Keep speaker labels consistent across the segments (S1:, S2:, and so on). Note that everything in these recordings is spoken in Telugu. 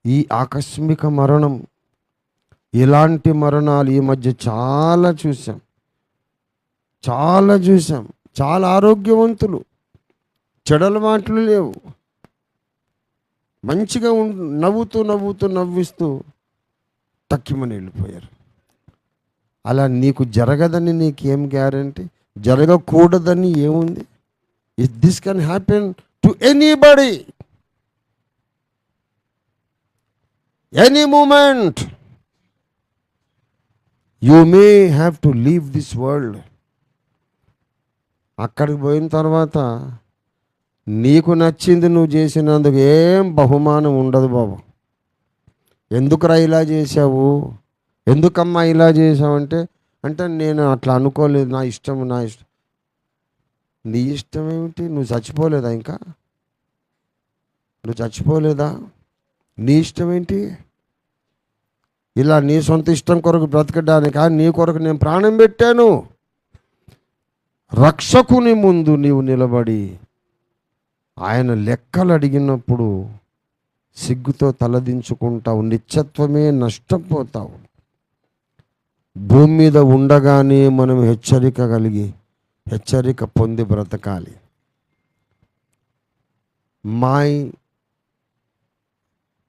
S1: ఈ ఆకస్మిక మరణం, ఇలాంటి మరణాలు ఈ మధ్య చాలా చూసాం. చాలా ఆరోగ్యవంతులు, చెడల మాటలు లేవు, మంచిగా నవ్విస్తూ తక్కిమని వెళ్ళిపోయారు. అలా నీకు జరగదని నీకేం గ్యారంటీ? జరగకూడదని ఏముంది? If this can happen to anybody, any moment, you may have to leave this world. అక్కడికి పోయిన తర్వాత నీకు నచ్చింది నువ్వు చేసినందుకు ఏం బహుమానం ఉండదు బాబు. ఎందుకురా ఇలా చేసావు, ఎందుకమ్మా ఇలా చేసావంటే, నేను అట్లా అనుకోలేదు, నా ఇష్టం. నీ ఇష్టం ఏమిటి? నువ్వు చచ్చిపోలేదా? ఇంకా నువ్వు చచ్చిపోలేదా? నీ ఇష్టం ఏంటి? ఇలా నీ సొంత ఇష్టం కొరకు బ్రతకడానికి నీ కొరకు నేను ప్రాణం పెట్టాను. రక్షకుని ముందు నీవు నిలబడి ఆయన లెక్కలు అడిగినప్పుడు సిగ్గుతో తలదించుకుంటావు, నిత్యత్వమే నష్టపోతావు. భూమి మీద ఉండగానే మనం హెచ్చరిక పొంది బ్రతకాలి. My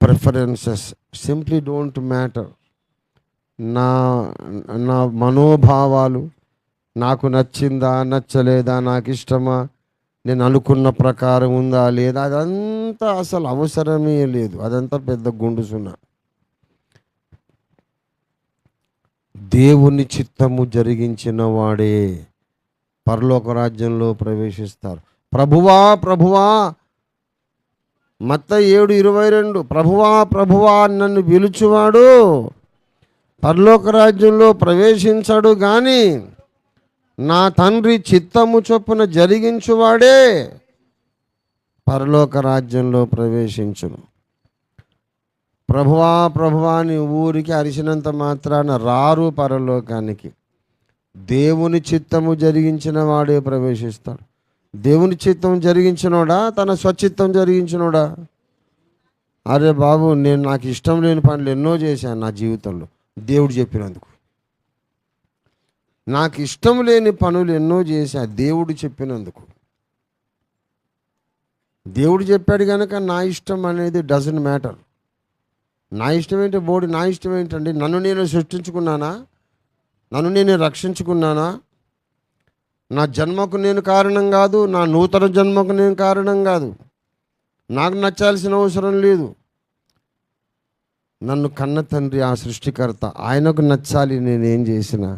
S1: preferences simply don't matter. నా మనోభావాలు నాకు నచ్చిందా నచ్చలేదా, నాకు ఇష్టమా, నేను అనుకున్న ప్రకారం ఉందా లేదా, అదంతా అసలు అవసరమే లేదు. అదంతా పెద్ద గుండుసున్న. దేవుని చిత్తము జరిగించిన వాడే పరలోక రాజ్యంలో ప్రవేశిస్తారు. ప్రభువా ప్రభువా, మత్తయి 7:22, ప్రభువా నన్ను పిలుచువాడు పరలోక రాజ్యంలో ప్రవేశించాడు, కానీ నా తండ్రి చిత్తము చొప్పున జరిగించువాడే పరలోక రాజ్యంలో ప్రవేశించును. ప్రభువా అని ఊరికి అరిచినంత మాత్రాన రారు పరలోకానికి. దేవుని చిత్తము జరిగించిన వాడే ప్రవేశిస్తాడు. దేవుని చిత్తం జరిగించినోడా, తన స్వచిత్తం జరిగించినోడా? అరే బాబు, నాకు ఇష్టం లేని పనులు ఎన్నో చేశాను నా జీవితంలో దేవుడు చెప్పినందుకు. నాకు ఇష్టం లేని పనులు ఎన్నో చేశా దేవుడు చెప్పినందుకు. దేవుడు చెప్పాడు కనుక నా ఇష్టం అనేది డజంట్ మ్యాటర్. నా ఇష్టం ఏంటి బోడి? నా ఇష్టం ఏంటండి? నన్ను నేను సృష్టించుకున్నానా? నన్ను నేను రక్షించుకున్నానా? నా జన్మకు నేను కారణం కాదు, నా నూతన జన్మకు నేను కారణం కాదు. నాకు నచ్చాల్సిన అవసరం లేదు. నన్ను కన్న తండ్రి, ఆ సృష్టికర్త, ఆయనకు నచ్చాలి నేనేం చేసినా.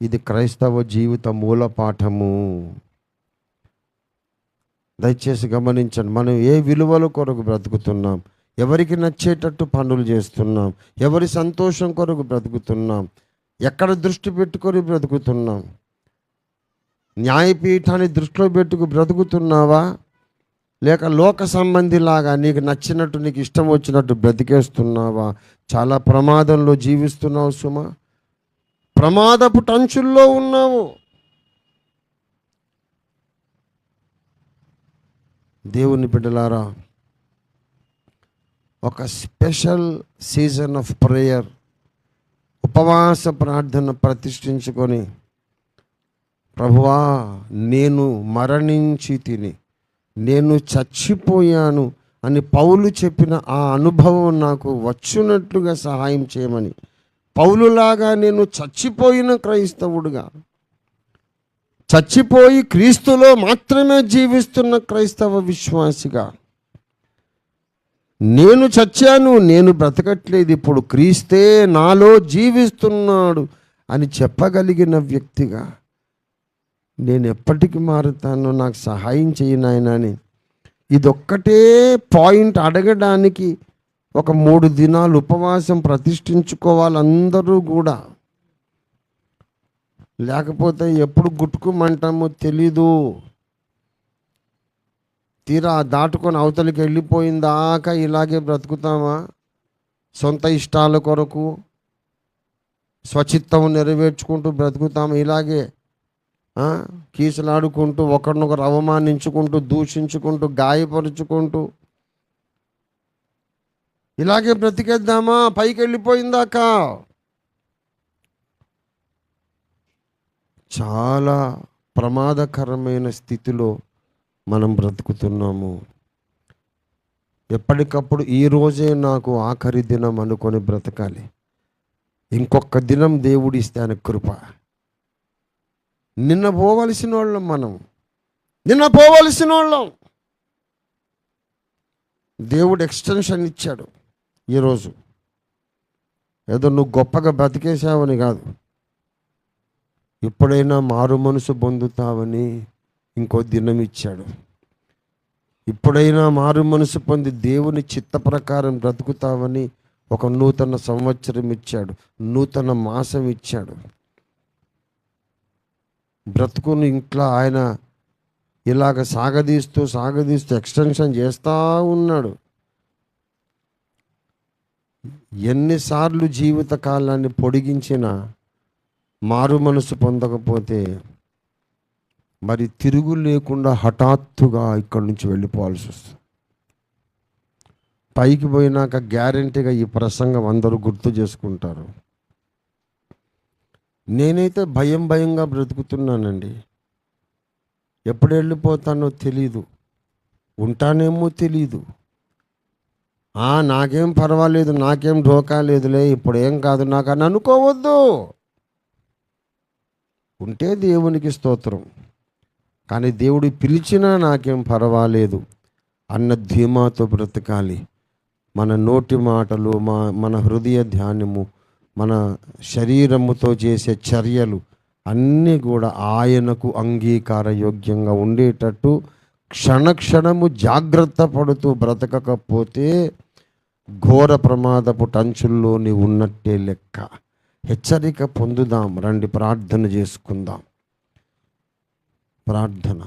S1: ఇది క్రైస్తవ జీవిత మూల పాఠము. దయచేసి గమనించండి. మనం ఏ విలువల కొరకు బ్రతుకుతున్నాం, ఎవరికి నచ్చేటట్టు పనులు చేస్తున్నాం, ఎవరి సంతోషం కొరకు బ్రతుకుతున్నాం, ఎక్కడ దృష్టి పెట్టుకొని బ్రతుకుతున్నాం? న్యాయపీఠాన్ని దృష్టిలో పెట్టుకు బ్రతుకుతున్నావా, లేక లోక సంబంధిలాగా నీకు నచ్చినట్టు నీకు ఇష్టం వచ్చినట్టు బ్రతికేస్తున్నావా? చాలా ప్రమాదంలో జీవిస్తున్నావు సుమా. ప్రమాదపు టంచుల్లో ఉన్నావు. దేవుని బిడ్డలారా, ఒక స్పెషల్ సీజన్ ఆఫ్ ప్రేయర్, ఉపవాస ప్రార్థన ప్రతిష్ఠించుకొని, ప్రభువా నేను మరణించి తిని నేను చచ్చిపోయాను అని పౌలు చెప్పిన ఆ అనుభవం నాకు వచ్చునట్లుగా సహాయం చేయమని, పౌలులాగా నేను చచ్చిపోయిన క్రైస్తవుడుగా, చచ్చిపోయి క్రీస్తులో మాత్రమే జీవిస్తున్న క్రైస్తవ విశ్వాసిగా, నేను చచ్చాను, నేను బ్రతకట్లేదు, ఇప్పుడు క్రీస్తే నాలో జీవిస్తున్నాడు అని చెప్పగలిగిన వ్యక్తిగా నేను ఎప్పటికి మారుతానో నాకు సహాయం చేయి నాయనా అని ఇదొక్కటే పాయింట్ అడగడానికి ఒక 3 దినాలు ఉపవాసం ప్రతిష్ఠించుకోవాలి అందరూ కూడా. లేకపోతే ఎప్పుడు గుట్టుకుమంటామో తెలీదు. తీరా దాటుకొని అవతలికి వెళ్ళిపోయిందాకా ఇలాగే బ్రతుకుతామా? సొంత ఇష్టాల కొరకు స్వచిత్తం నెరవేర్చుకుంటూ బ్రతుకుతాము. ఇలాగే కీసులాడుకుంటూ, ఒకరినొకరు అవమానించుకుంటూ, దూషించుకుంటూ, గాయపరుచుకుంటూ ఇలాగే బ్రతికేద్దామా పైకి వెళ్ళిపోయిందాక? చాలా ప్రమాదకరమైన స్థితిలో మనం బ్రతుకుతున్నాము. ఎప్పటికప్పుడు ఈ రోజే నాకు ఆఖరి దినం అనుకొని బ్రతకాలి. ఇంకొక దినం దేవుడిస్తే ఆయన కృప. నిన్న పోవలసిన వాళ్ళం మనం, నిన్న పోవలసిన వాళ్ళం. దేవుడు ఎక్స్టెన్షన్ ఇచ్చాడు ఈరోజు. ఏదో నువ్వు గొప్పగా బ్రతికేసావని కాదు, ఎప్పుడైనా మారు మనసు పొందుతావని ఇంకో దినం ఇచ్చాడు. ఇప్పుడైనా మారు మనసు పొంది దేవుని చిత్త ప్రకారం బ్రతుకుతావని ఒక నూతన సంవత్సరం ఇచ్చాడు, నూతన మాసం ఇచ్చాడు. బ్రతుకుని ఇంట్లో ఆయన ఇలాగ సాగదీస్తూ ఎక్స్టెన్షన్ చేస్తూ ఉన్నాడు. ఎన్నిసార్లు జీవిత కాలాన్ని పొడిగించినా మారు మనసు పొందకపోతే మరి తిరుగు లేకుండా హఠాత్తుగా ఇక్కడి నుంచి వెళ్ళిపోవాల్సి వస్తుంది. పైకి పోయినాక గ్యారెంటీగా ఈ ప్రసంగం అందరూ గుర్తు చేసుకుంటారు. నేనైతే భయంగా బ్రతుకుతున్నానండి. ఎప్పుడు వెళ్ళిపోతానో తెలీదు, ఉంటానేమో తెలీదు. నాకేం పర్వాలేదు, నాకేం ఢోకా లేదులే, ఇప్పుడు ఏం కాదు నాకు అని అనుకోవద్దు. ఉంటే దేవునికి స్తోత్రం, కానీ దేవుడు పిలిచినా నాకేం పర్వాలేదు అన్న ధీమాతో బ్రతకాలి. మన నోటి మాటలు, మన హృదయ ధ్యానము, మన శరీరముతో చేసే చర్యలు అన్నీ కూడా ఆయనకు అంగీకారయోగ్యంగా ఉండేటట్టు క్షణక్షణము జాగ్రత్త పడుతూ బ్రతకకపోతే ఘోర ప్రమాదపు టంచుల్లో నీవు ఉన్నట్టే లెక్క. హెచ్చరిక పొందుదాం. రండి ప్రార్థన చేసుకుందాం. ప్రార్థన.